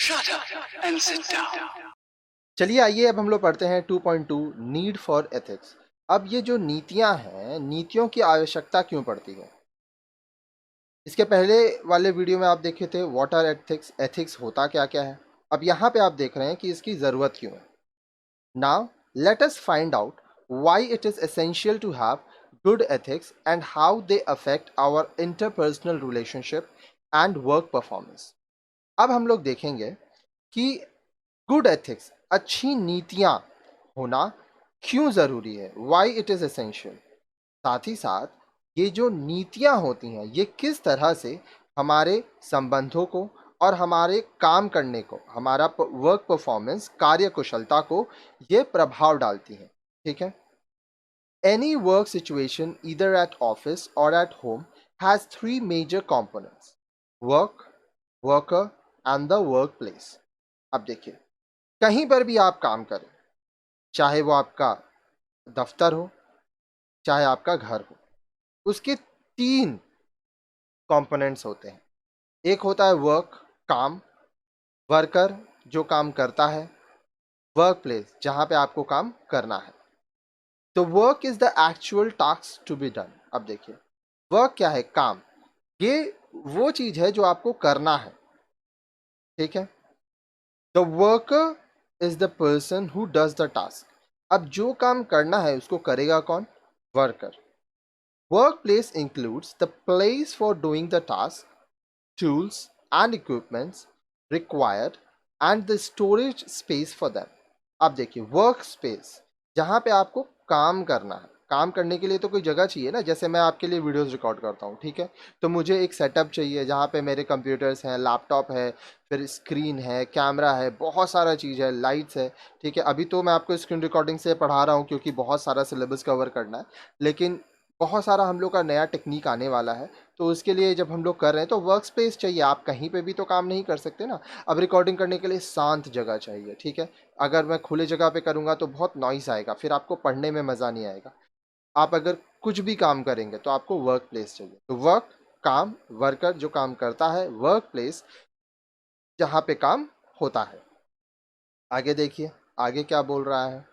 Shut up and sit down. चलिए आइए अब हम लोग पढ़ते हैं 2.2 नीड फॉर एथिक्स। अब ये जो नीतियां हैं, नीतियों की आवश्यकता क्यों पड़ती है। इसके पहले वाले वीडियो में आप देखे थे व्हाट आर एथिक्स, एथिक्स होता क्या क्या है। अब यहाँ पे आप देख रहे हैं कि इसकी ज़रूरत क्यों है। Now let us find out why it is essential to have good ethics and how they affect our interpersonal relationship and work performance. अब हम लोग देखेंगे कि गुड एथिक्स, अच्छी नीतियां होना क्यों जरूरी है, वाई इट इज एसेंशियल। साथ ही साथ ये जो नीतियां होती हैं ये किस तरह से हमारे संबंधों को और हमारे काम करने को, हमारा वर्क परफॉर्मेंस, कार्य कुशलता को ये प्रभाव डालती हैं। ठीक है। Any work situation either at office or at home has three major components: work, worker and the work place. अब देखिए, कहीं पर भी आप काम करें, चाहे वो आपका दफ्तर हो, चाहे आपका घर हो, उसके तीन कंपोनेंट्स होते हैं। एक होता है वर्क, काम, वर्कर जो काम करता है, वर्क प्लेस जहां पे आपको काम करना है। तो work is the actual task to be done. अब देखिए, वर्क क्या है? काम। ये वो चीज है जो आपको करना है। ठीक है। The worker is the person who does the task. अब जो काम करना है उसको करेगा कौन? Worker. Workplace includes the place for doing the task, tools and equipments required and the storage space for them. अब देखिए, वर्क स्पेस जहाँ पे आपको काम करना है, काम करने के लिए तो कोई जगह चाहिए ना। जैसे मैं आपके लिए वीडियोस रिकॉर्ड करता हूँ, ठीक है, तो मुझे एक सेटअप चाहिए जहाँ पे मेरे कंप्यूटर्स हैं, लैपटॉप है, फिर स्क्रीन है, कैमरा है, बहुत सारा चीज़ है, लाइट्स है। ठीक है, अभी तो मैं आपको स्क्रीन रिकॉर्डिंग से पढ़ा रहा हूँ क्योंकि बहुत सारा सिलेबस कवर करना है, लेकिन बहुत सारा हम लोग का नया टेक्निक आने वाला है, तो उसके लिए जब हम लोग कर रहे हैं तो वर्क स्पेस चाहिए। आप कहीं पे भी तो काम नहीं कर सकते ना। अब रिकॉर्डिंग करने के लिए शांत जगह चाहिए। ठीक है, अगर मैं खुले जगह पे करूँगा तो बहुत नॉइस आएगा, फिर आपको पढ़ने में मज़ा नहीं आएगा। आप अगर कुछ भी काम करेंगे तो आपको वर्क प्लेस चाहिए। तो वर्क, काम, वर्कर जो काम करता है, वर्क प्लेस जहाँ पे काम होता है। आगे देखिए, आगे क्या बोल रहा है।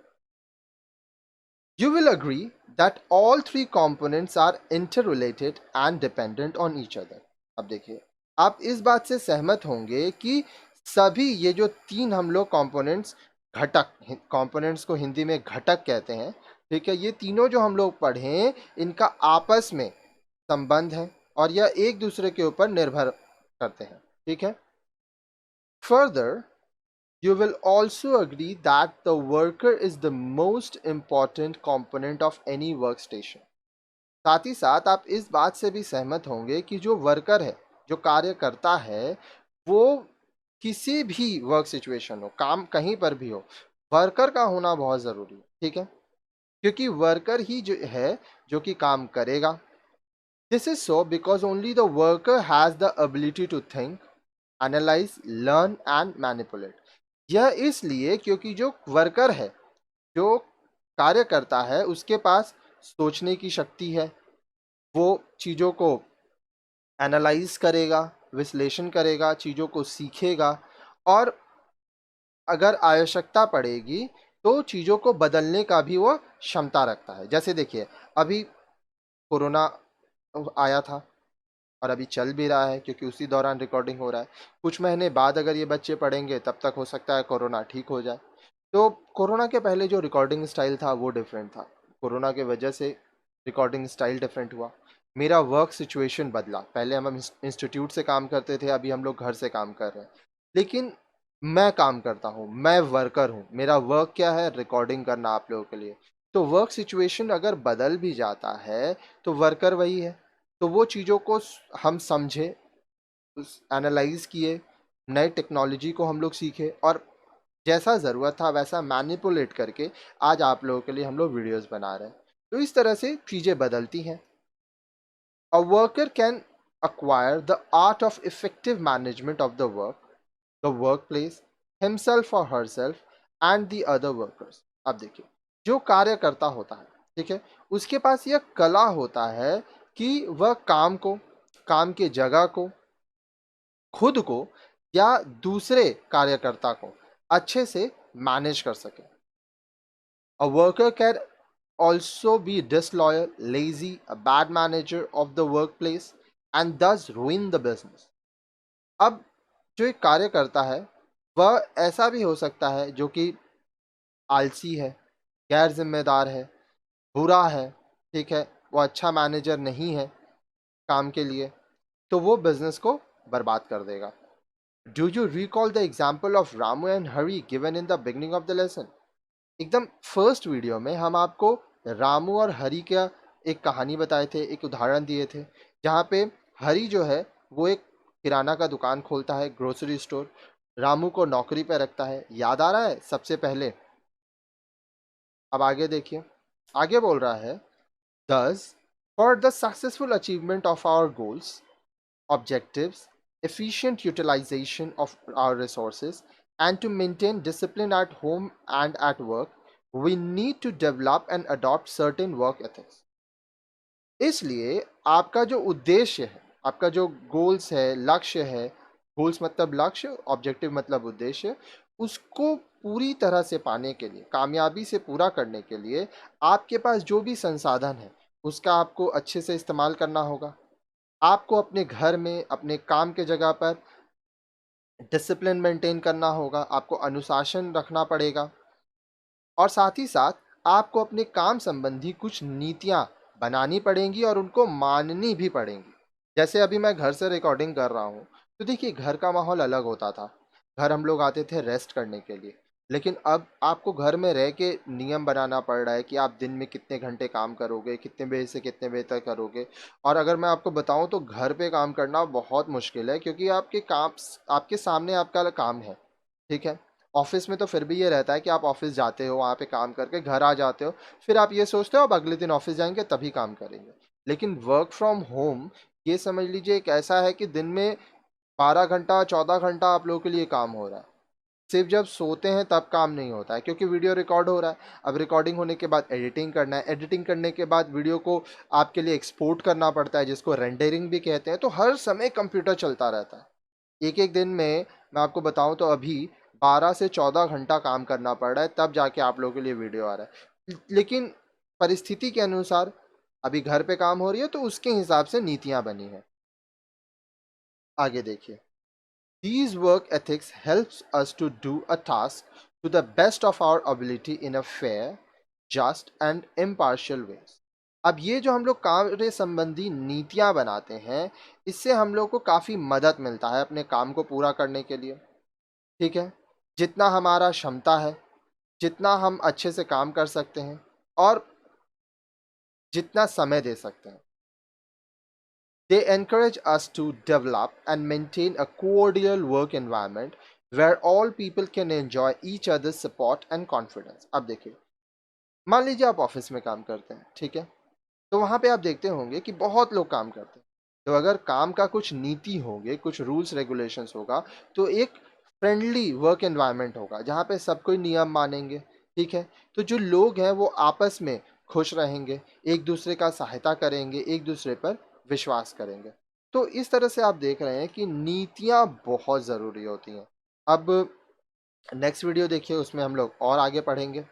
You will agree that all three components are interrelated and dependent on each other. अब देखिए, आप इस बात से सहमत होंगे कि सभी ये जो तीन हम लोग कंपोनेंट्स, घटक, कंपोनेंट्स को हिंदी में घटक कहते हैं, ठीक है, ये तीनों जो हम लोग पढ़े इनका आपस में संबंध है और यह एक दूसरे के ऊपर निर्भर करते हैं। ठीक है। Further, you will also agree that the worker is the most important component of any workstation. साथ ही साथ आप इस बात से भी सहमत होंगे कि जो वर्कर है, जो कार्य करता है, वो किसी भी वर्क सिचुएशन हो, काम कहीं पर भी हो, वर्कर का होना बहुत ज़रूरी है। ठीक है, क्योंकि वर्कर ही जो है जो कि काम करेगा। This is so because only the worker has the ability to think, analyse, learn and manipulate. यह इसलिए क्योंकि जो वर्कर है, जो कार्य करता है, उसके पास सोचने की शक्ति है। वो चीज़ों को एनालाइज करेगा, विश्लेषण करेगा, चीज़ों को सीखेगा और अगर आवश्यकता पड़ेगी तो चीज़ों को बदलने का भी वो क्षमता रखता है। जैसे देखिए, अभी कोरोना आया था और अभी चल भी रहा है क्योंकि उसी दौरान रिकॉर्डिंग हो रहा है। कुछ महीने बाद अगर ये बच्चे पढ़ेंगे तब तक हो सकता है कोरोना ठीक हो जाए। तो कोरोना के पहले जो रिकॉर्डिंग स्टाइल था वो डिफरेंट था। कोरोना के वजह से रिकॉर्डिंग स्टाइल डिफरेंट हुआ। मेरा वर्क सिचुएशन बदला। पहले हम इंस्टीट्यूट से काम करते थे, अभी हम लोग घर से काम कर रहे हैं। लेकिन मैं काम करता हूँ, मैं वर्कर हूँ। मेरा वर्क क्या है? रिकॉर्डिंग करना आप लोगों के लिए। तो वर्क सिचुएशन अगर बदल भी जाता है तो वर्कर वही है। तो वो चीज़ों को हम समझे, एनालाइज किए, नए टेक्नोलॉजी को हम लोग सीखे और जैसा ज़रूरत था वैसा मैनिपुलेट करके आज आप लोगों के लिए हम लोग वीडियोस बना रहे हैं। तो इस तरह से चीज़ें बदलती हैं। A worker can acquire the art of effective management of the work, the workplace, himself or herself and the other workers. अब देखिए, जो कार्य करता होता है, ठीक है, उसके पास यह कला होता है कि वह काम को, काम के जगह को, खुद को या दूसरे कार्यकर्ता को अच्छे से मैनेज कर सके। A worker can also be disloyal, lazy, a bad manager of the workplace and thus ruin the business। अब जो एक कार्यकर्ता है वह ऐसा भी हो सकता है जो कि आलसी है, गैर जिम्मेदार है, बुरा है, ठीक है, वो अच्छा मैनेजर नहीं है काम के लिए, तो वो बिजनेस को बर्बाद कर देगा। Do you recall the example of Ramu and Hari given in the beginning of the lesson? एकदम फर्स्ट वीडियो में हम आपको रामू और हरी का एक कहानी बताए थे, एक उदाहरण दिए थे, जहाँ पे हरी जो है वो एक किराना का दुकान खोलता है, ग्रोसरी स्टोर, रामू को नौकरी पे रखता है। याद आ रहा है सबसे पहले? अब आगे देखिए, आगे बोल रहा है, thus for the successful achievement of our goals, objectives, efficient utilization of our resources, and to maintain discipline at home and at work, we need to develop and adopt certain work ethics। इसलिए आपका जो उद्देश्य है, आपका जो goals है, लक्ष्य है, गोल्स मतलब लक्ष्य, ऑब्जेक्टिव मतलब उद्देश्य, उसको पूरी तरह से पाने के लिए, कामयाबी से पूरा करने के लिए आपके पास जो भी संसाधन है उसका आपको अच्छे से इस्तेमाल करना होगा। आपको अपने घर में, अपने काम के जगह पर डिसिप्लिन मेंटेन करना होगा, आपको अनुशासन रखना पड़ेगा, और साथ ही साथ आपको अपने काम संबंधी कुछ नीतियां बनानी पड़ेंगी और उनको माननी भी पड़ेंगी। जैसे अभी मैं घर से रिकॉर्डिंग कर रहा हूँ, तो देखिए घर का माहौल अलग होता था। घर हम लोग आते थे रेस्ट करने के लिए, लेकिन अब आपको घर में रह के नियम बनाना पड़ रहा है कि आप दिन में कितने घंटे काम करोगे, कितने बजे से कितने बजे तक करोगे। और अगर मैं आपको बताऊं तो घर पे काम करना बहुत मुश्किल है, क्योंकि आपके सामने आपका काम है, ठीक है। ऑफिस में तो फिर भी ये रहता है कि आप ऑफिस जाते हो, वहाँ पे काम करके घर आ जाते हो, फिर आप ये सोचते हो अब अगले दिन ऑफिस जाएंगे तभी काम करेंगे। लेकिन वर्क फ्रॉम होम, ये समझ लीजिए एक ऐसा है कि दिन में 12 घंटा 14 घंटा आप लोगों के लिए काम हो रहा है। सिर्फ जब सोते हैं तब काम नहीं होता है, क्योंकि वीडियो रिकॉर्ड हो रहा है। अब रिकॉर्डिंग होने के बाद एडिटिंग करना है, एडिटिंग करने के बाद वीडियो को आपके लिए एक्सपोर्ट करना पड़ता है, जिसको रेंडरिंग भी कहते हैं। तो हर समय कंप्यूटर चलता रहता है। एक एक दिन में मैं आपको बताऊं तो अभी 12 से 14 घंटा काम करना पड़ रहा है, तब जाके आप लोगों के लिए वीडियो आ रहा है। लेकिन परिस्थिति के अनुसार अभी घर पे काम हो रही है, तो उसके हिसाब से नीतियां बनी है। आगे देखिए, these work ethics helps us to do a task to the best of our ability in a fair, just and impartial ways। अब ये जो हम लोग कार्य संबंधी नीतियां बनाते हैं, इससे हम लोग को काफ़ी मदद मिलता है अपने काम को पूरा करने के लिए, ठीक है। जितना हमारा क्षमता है, जितना हम अच्छे से काम कर सकते हैं और जितना समय दे सकते हैं। They encourage us to develop and maintain a cordial work environment where all people can enjoy each other's support and confidence। अब देखिए, मान लीजिए आप ऑफिस में काम करते हैं, ठीक है, तो वहाँ पे आप देखते होंगे कि बहुत लोग काम करते हैं। तो अगर काम का कुछ नीति होंगे, कुछ रूल्स रेगुलेशंस होगा, तो एक फ्रेंडली वर्क एनवायरनमेंट होगा जहाँ पे सब कोई नियम मानेंगे, ठीक है। तो जो लोग हैं वो आपस में खुश रहेंगे, एक दूसरे का सहायता करेंगे, एक दूसरे पर विश्वास करेंगे। तो इस तरह से आप देख रहे हैं कि नीतियाँ बहुत ज़रूरी होती हैं। अब नेक्स्ट वीडियो देखिए, उसमें हम लोग और आगे पढ़ेंगे।